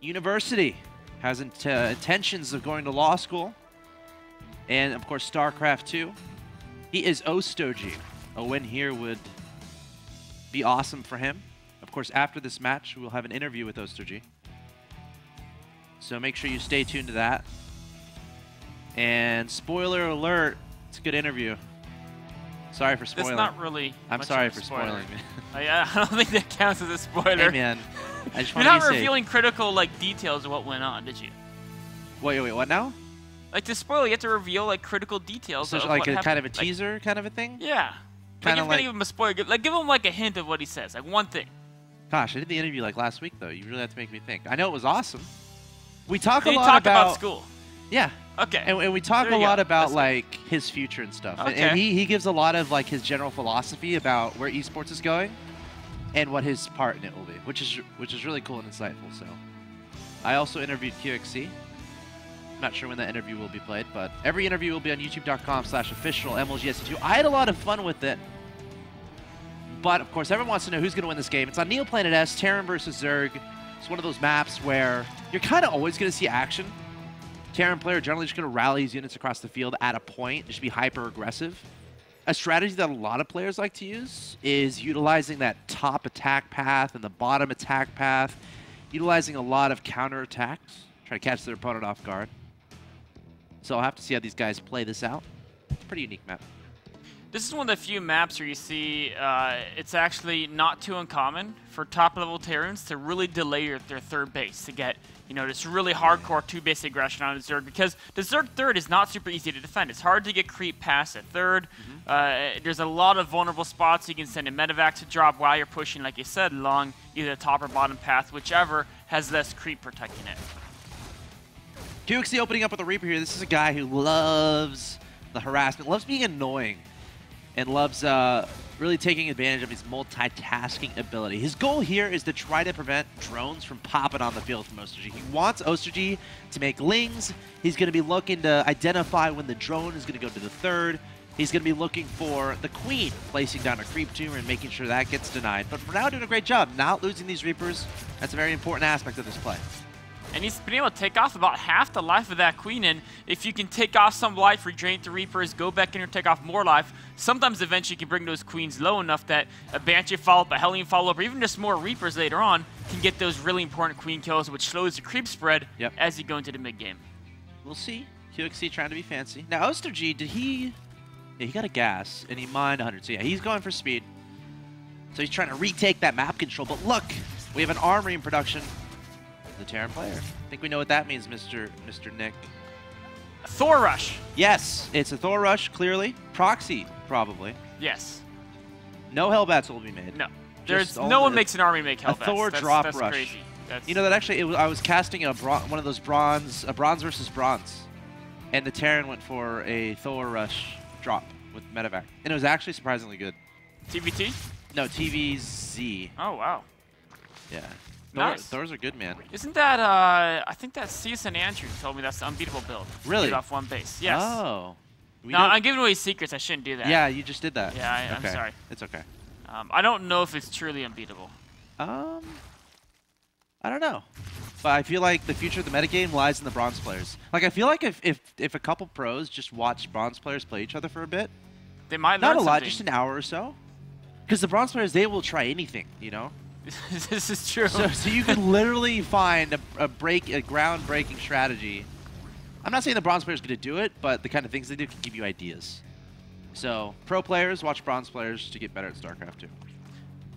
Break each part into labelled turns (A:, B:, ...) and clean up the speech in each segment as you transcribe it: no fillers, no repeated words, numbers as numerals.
A: University has intentions of going to law school. And, of course, StarCraft 2. He is Ostojiy. A win here would be awesome for him. Of course, after this match, we'll have an interview with Ostojiy. So make sure you stay tuned to that. And spoiler alert, it's a good interview. Sorry for spoiling.
B: It's not really.
A: I'm sorry for spoiling.
B: I don't think that counts as a spoiler.
A: Hey man, I just want
B: You're
A: to
B: not revealing critical details of what went on, did you?
A: Wait, what now?
B: Like to spoil, you have to reveal critical details.
A: So
B: of
A: like
B: what
A: a
B: happened.
A: kind of a teaser kind of a thing?
B: Yeah. Like if you're gonna give him a spoiler, give him like a hint of what he says, like one thing.
A: Gosh, I did the interview like last week though. You really have to make me think. I know it was awesome. We talk
B: So
A: a lot
B: talked about school.
A: Yeah.
B: Okay.
A: And we talk a lot about like his future and stuff.
B: Okay.
A: And he gives a lot of like his general philosophy about where esports is going and what his part in it will be, which is really cool and insightful. So I also interviewed QXC. Not sure when that interview will be played, but every interview will be on youtube.com/official MLGSC2. I had a lot of fun with it. But of course, everyone wants to know who's going to win this game. It's on Neoplanet S, Terran versus Zerg. It's one of those maps where you're kind of always going to see action. Terran player generally just going to rally his units across the field at a point, just be hyper aggressive. A strategy that a lot of players like to use is utilizing that top attack path and the bottom attack path, utilizing a lot of counter attacks, try to catch their opponent off guard. So I'll have to see how these guys play this out. It's a pretty unique map.
B: This is one of the few maps where you see it's actually not too uncommon for top-level Terrans to really delay their third base to get, this really hardcore two-base aggression on the Zerg, because the Zerg third is not super easy to defend. It's hard to get creep past at third. There's a lot of vulnerable spots. You can send a medevac to drop while you're pushing, like you said, along either the top or bottom path, whichever has less creep protecting it.
A: QXC opening up with a Reaper here. This is a guy who loves the harassment, loves being annoying, and loves really taking advantage of his multitasking ability. His goal here is to try to prevent drones from popping on the field from Ostojiy. He wants Ostojiy to make lings. He's going to be looking to identify when the drone is going to go to the third. He's going to be looking for the queen, placing down a creep tumor and making sure that gets denied. But for now, doing a great job, not losing these Reapers. That's a very important aspect of this play.
B: And he's been able to take off about half the life of that queen, and if you can take off some life, redrain the Reapers, go back in and take off more life, sometimes eventually you can bring those queens low enough that a Banshee follow-up, a Hellion follow-up, or even just more Reapers later on can get those really important queen kills, which slows the creep spread as you go into the mid-game.
A: We'll see. QXC trying to be fancy. Now, Ostojiy, did he... Yeah, he got a gas, and he mined 100. So yeah, he's going for speed. So he's trying to retake that map control, but look, we have an armory in production. The Terran player. I think we know what that means, Mr. Nick.
B: Thor Rush.
A: Yes, it's a Thor Rush, clearly. Proxy, probably.
B: Yes.
A: No Hellbats will be made.
B: No. No one makes an army make Hellbats.
A: A Thor drop
B: that's
A: rush.
B: Crazy.
A: You know that actually, I was casting one of those bronze versus bronze, and the Terran went for a Thor Rush drop with medevac, and it was actually surprisingly good.
B: TVT?
A: No, TVZ.
B: Oh wow.
A: Yeah.
B: Nice.
A: Thors are good, man.
B: Isn't that, I think that St. Andrew told me that's the unbeatable build.
A: Really?
B: Get off one base. Yes.
A: Oh.
B: No, I'm giving away secrets. I shouldn't do that.
A: Yeah, you just did that.
B: Yeah, I'm sorry.
A: It's okay.
B: I don't know if it's truly unbeatable.
A: I don't know. But I feel like the future of the metagame lies in the bronze players. Like, I feel like if a couple pros just watch bronze players play each other for a bit,
B: they might learn
A: not a lot,
B: something.
A: just an hour or so. Because the bronze players, they will try anything,
B: This is true.
A: So you can literally find a groundbreaking strategy. I'm not saying the bronze player's going to do it, but the kind of things they do can give you ideas. So pro players watch bronze players to get better at StarCraft 2.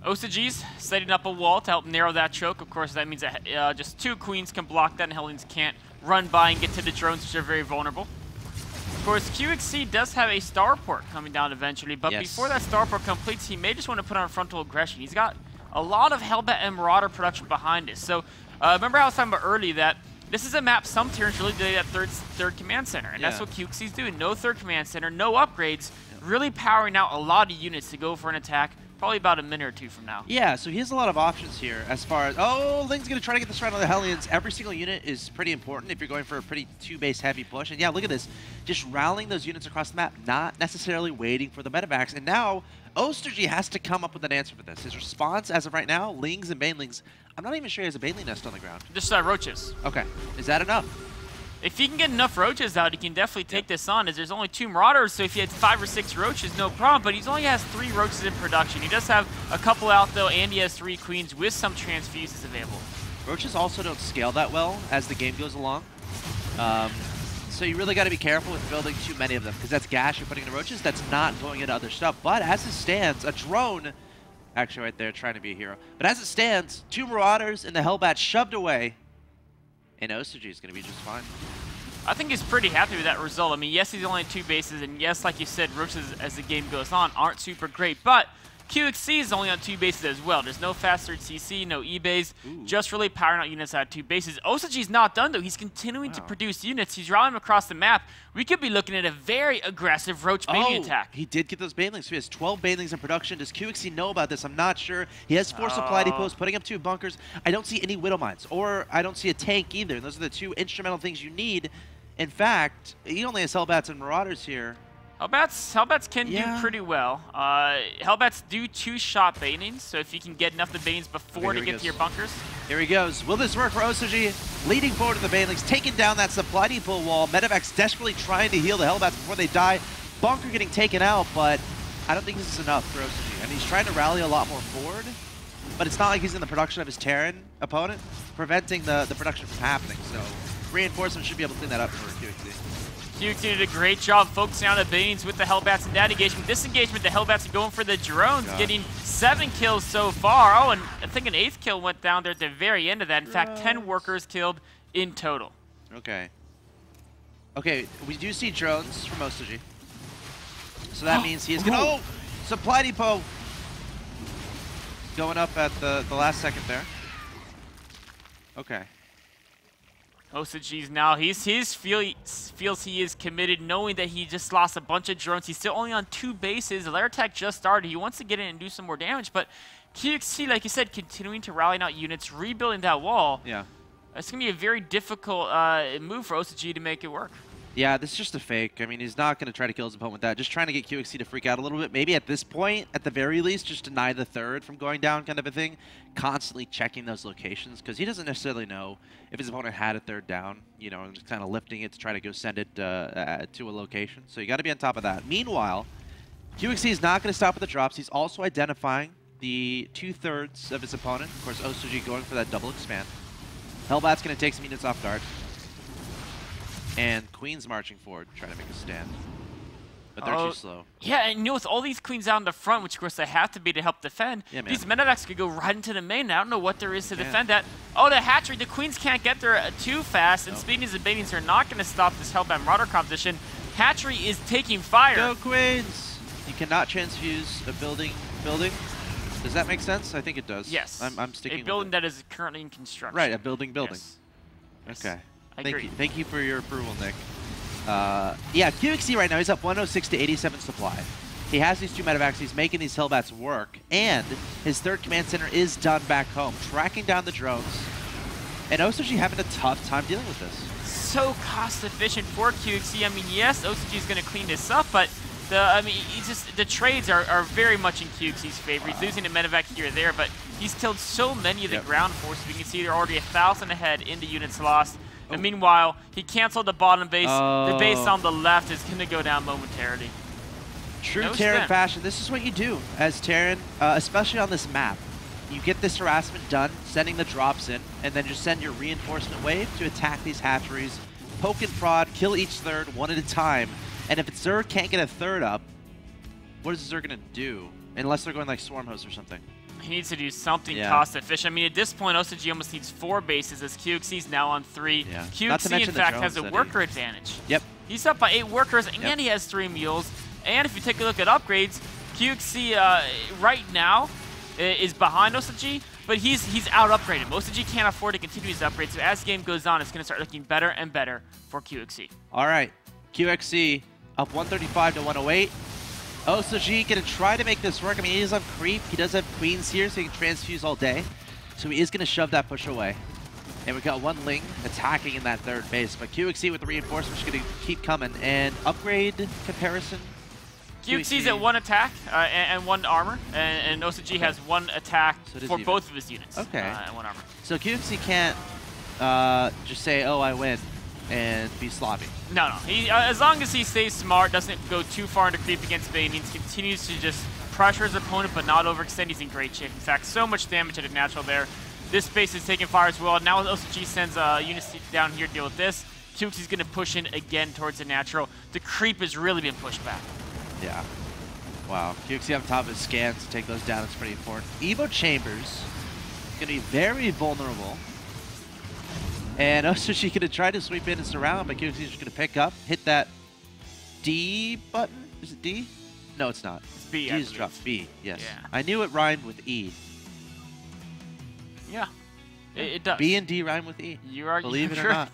B: Ostojiy's setting up a wall to help narrow that choke. Of course, that means that just two queens can block that, and Hellions can't run by and get to the drones, which are very vulnerable. Of course, QXC does have a starport coming down eventually, but before that starport completes, he may just want to put on frontal aggression. He's got a lot of Hellbat and Marauder production behind it. So remember how I was talking about earlier that this is a map some Terrans really delay that third command center, and that's what QXC's doing. No third command center, no upgrades, really powering out a lot of units to go for an attack, Probably about a minute or two from now.
A: Yeah, so he has a lot of options here as far as... Oh, Ling's going to try to get this round on the Hellions. Every single unit is pretty important if you're going for a pretty 2-base heavy push. And yeah, look at this. Just rallying those units across the map, not necessarily waiting for the medevacs. And now, Ostojiy has to come up with an answer for this. His response, as of right now, Lings and Banelings, I'm not even sure he has a Baneling nest on the ground.
B: Just roaches.
A: Okay. Is that enough?
B: If he can get enough roaches out, he can definitely take this on, as there's only 2 Marauders, so if he had 5 or 6 roaches, no problem, but he only has 3 roaches in production. He does have a couple out, though, and he has 3 queens with some transfuses available. Roaches
A: also don't scale that well as the game goes along. So you really got to be careful with building too many of them, because that's gas you're putting in the roaches, that's not going into other stuff. But as it stands, a drone, actually right there, trying to be a hero, but as it stands, 2 Marauders and the Hellbat shoved away, and Ostojiy is going to be just fine.
B: I think he's pretty happy with that result. I mean, yes, he's only 2 bases, and yes, like you said, roaches, as the game goes on, aren't super great, but QXC is only on 2 bases as well. There's no fast surge CC, no E-base, just really powering out units at 2 bases. Ostojiy's not done, though. He's continuing to produce units. He's rallying them across the map. We could be looking at a very aggressive roach baby attack.
A: He did get those banelings. So he has 12 banelings in production. Does QXC know about this? I'm not sure. He has 4 supply depots, putting up 2 bunkers. I don't see any Widow Mines, or I don't see a tank either. And those are the 2 instrumental things you need. In fact, he only has Hellbats and Marauders here.
B: Hellbats can do pretty well. Hellbats do 2-shot banings, so if you can get enough of the banings before to get to your bunkers.
A: Here he goes. Will this work for Ostojiy? Leading forward to the banelings, taking down that supply depot wall. Medevacs desperately trying to heal the Hellbats before they die. Bunker getting taken out, but I don't think this is enough for Ostojiy. I mean, he's trying to rally a lot more forward, but it's not like he's in the production of his Terran opponent, preventing the production from happening. So reinforcements should be able to clean that up for QXC.
B: QXC did a great job focusing on the Banes with the Hellbats in that engagement. This engagement, the Hellbats are going for the drones, getting 7 kills so far. Oh, and I think an 8th kill went down there at the very end of that. In fact, 10 workers killed in total.
A: Okay. Okay, we do see drones from Ostojiy. So that means he is going to... Oh! Supply depot going up at the last second there. Okay.
B: Ostojiy's now, he feels he is committed, knowing that he just lost a bunch of drones. He's still only on 2 bases. Lair attack just started. He wants to get in and do some more damage, but QXC, like you said, continuing to rally out units, rebuilding that wall.
A: Yeah.
B: It's going to be a very difficult move for Ostojiy to make it work.
A: Yeah, this is just a fake. I mean, he's not going to try to kill his opponent with that. Just trying to get QXC to freak out a little bit. Maybe at this point, at the very least, just deny the 3rd from going down kind of a thing. Constantly checking those locations, because he doesn't necessarily know if his opponent had a 3rd down, you know, and just kind of lifting it to try to go send it to a location. So you got to be on top of that. Meanwhile, QXC is not going to stop with the drops. He's also identifying the 2/3 of his opponent. Of course, Ostojiy going for that double expand. Hellbat's going to take some units off guard. And Queen's marching forward, trying to make a stand. But they're too slow.
B: Yeah, and you know, with all these Queens out in the front, which of course they have to be to help defend, these Medevacs could go right into the main. I don't know what there is to defend that. Oh, the hatchery, the Queens can't get there too fast, and Speedies and Banings are not going to stop this Hellbat Marauder competition. Hatchery is taking fire.
A: Go Queens! You cannot transfuse a building. Does that make sense? I think it does.
B: Yes.
A: I'm sticking
B: with it. A building that is currently in construction.
A: Right, a building.
B: Yes.
A: Okay.
B: I agree.
A: Thank you for your approval, Nick. Yeah, QXC right now, he's up 106 to 87 supply. He has these 2 medevacs, he's making these Hellbats work, and his 3rd command center is done back home, tracking down the drones. And Ostojiy having a tough time dealing with this.
B: So cost efficient for QXC. I mean, yes, Ostojiy is going to clean this up, but the trades are very much in QXC's favor. He's losing a medevac here or there, but he's killed so many of the ground forces. We can see they're already 1,000 ahead in the units lost. And meanwhile, he canceled the bottom base. The base on the left is going to go down momentarily.
A: True Terran fashion. This is what you do as Terran, especially on this map. You get this harassment done, sending the drops in, and then just send your reinforcement wave to attack these hatcheries. Poke and prod, kill each 3rd one at a time. And if Zerg can't get a 3rd up, what is Zerg going to do? Unless they're going like Swarm Host or something.
B: He needs to do something cost efficient. I mean, at this point, Ostojiy almost needs 4 bases as QXC is now on 3.
A: Yeah.
B: QXC, in fact, has a worker advantage.
A: Yep.
B: He's up by 8 workers, and he has 3 mules. And if you take a look at upgrades, QXC right now is behind Ostojiy, but he's out upgraded. Ostojiy can't afford to continue his upgrades, so as the game goes on, it's going to start looking better and better for QXC.
A: All right, QXC up 135 to 108. Ostojiy gonna try to make this work. I mean, he is on creep. He does have queens here, so he can transfuse all day. So he is gonna shove that push away. And we've got one Ling attacking in that third base. But QXC with the reinforcements is gonna keep coming. And upgrade comparison.
B: QXC's at 1 attack and 1 armor, and Ostojiy has 1 attack for both of his units.
A: Okay.
B: And 1 armor.
A: So QXC can't just say, oh, I win, and be sloppy.
B: No. He, as long as he stays smart, doesn't go too far into creep against Banings, continues to just pressure his opponent but not overextend, he's in great shape. In fact, so much damage at a natural there. This base is taking fire as well. Now Ostojiy sends units down here to deal with this. QXC's going to push in again towards the natural. The creep has really been pushed back.
A: Yeah. Wow. QXC on top of his scans to take those down is pretty important. Evo Chambers going to be very vulnerable. And Ostojiy going to try to sweep in and surround, but QXC is just going to pick up, hit that D button. Is it D? No, it's not.
B: It's B.
A: D is dropped. B, yes.
B: Yeah.
A: I knew it rhymed with E.
B: Yeah, it does.
A: B and D rhyme with E.
B: You are
A: Believe it or not.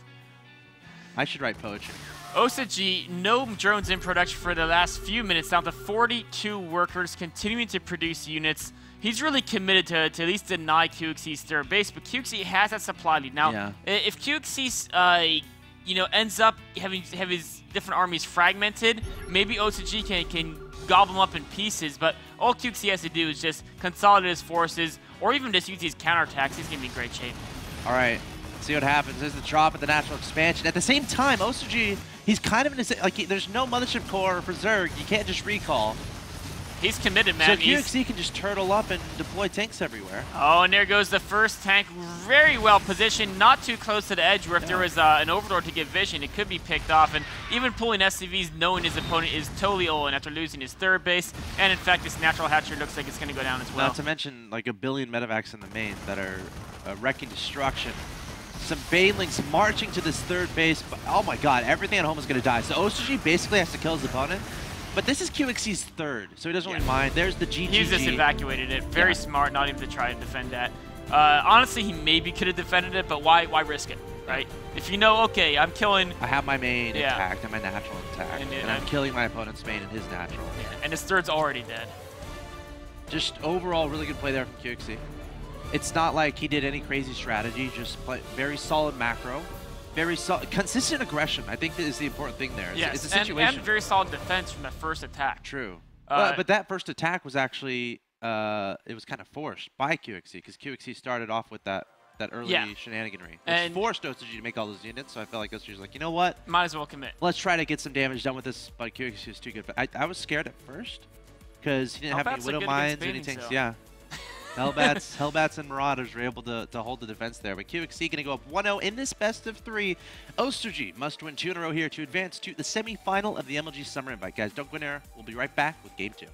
A: I should write poetry.
B: Ostojiy, no drones in production for the last few minutes, down to 42 workers, continuing to produce units. He's really committed to at least deny QXC's third base, but QXC has that supply lead. Now, if QXC ends up having his different armies fragmented, maybe Ostojiy can gobble them up in pieces, but all QXC has to do is just consolidate his forces, or even just use these counterattacks. He's going to be in great shape.
A: All right. See what happens. There's the drop at the natural expansion. At the same time, Ostojiy, he's kind of in a... Like, there's no Mothership Core or Preserve. You can't just recall.
B: He's committed, man.
A: So QXC can just turtle up and deploy tanks everywhere.
B: Oh, and there goes the first tank. Very well positioned, not too close to the edge, where if there was an Overlord to get vision, it could be picked off. And even pulling SCVs, knowing his opponent is totally Olin after losing his third base. And in fact, this natural hatchery looks like it's going to go down as well.
A: Not to mention, like, a billion medevacs in the main that are wrecking destruction. Some Banelings marching to this third base. But, oh my god, everything at home is going to die. So Ostojiy basically has to kill his opponent. But this is QXC's third, so he doesn't really mind. There's the GGG.
B: He's just evacuated it. Very smart, not even to try to defend that. Honestly, he maybe could have defended it, but why risk it, right? If you know, okay, I'm killing...
A: I have my main intact and my natural intact, and I'm killing my opponent's main and his natural.
B: Yeah, and his third's already dead.
A: Just overall, really good play there from QXC. It's not like he did any crazy strategy, just play very solid macro. Very consistent aggression, I think, is the important thing there.
B: Yes,
A: it's a situation.
B: And very solid defense from that first attack.
A: True. But that first attack was actually, it was kind of forced by QXC, because QXC started off with that early shenaniganry. It forced Ostojiy to make all those units, so I felt like Ostojiy was like, you know what?
B: Might as well commit.
A: Let's try to get some damage done with this, but QXC was too good. But I was scared at first, because he didn't have any Widow Mines, anything. Yeah. Hellbats and Marauders were able to hold the defense there. But QXC going to go up 1-0 in this best of 3. Ostojiy must win 2 in a row here to advance to the semifinal of the MLG Summer Invite. Guys, don't go anywhere. We'll be right back with Game 2.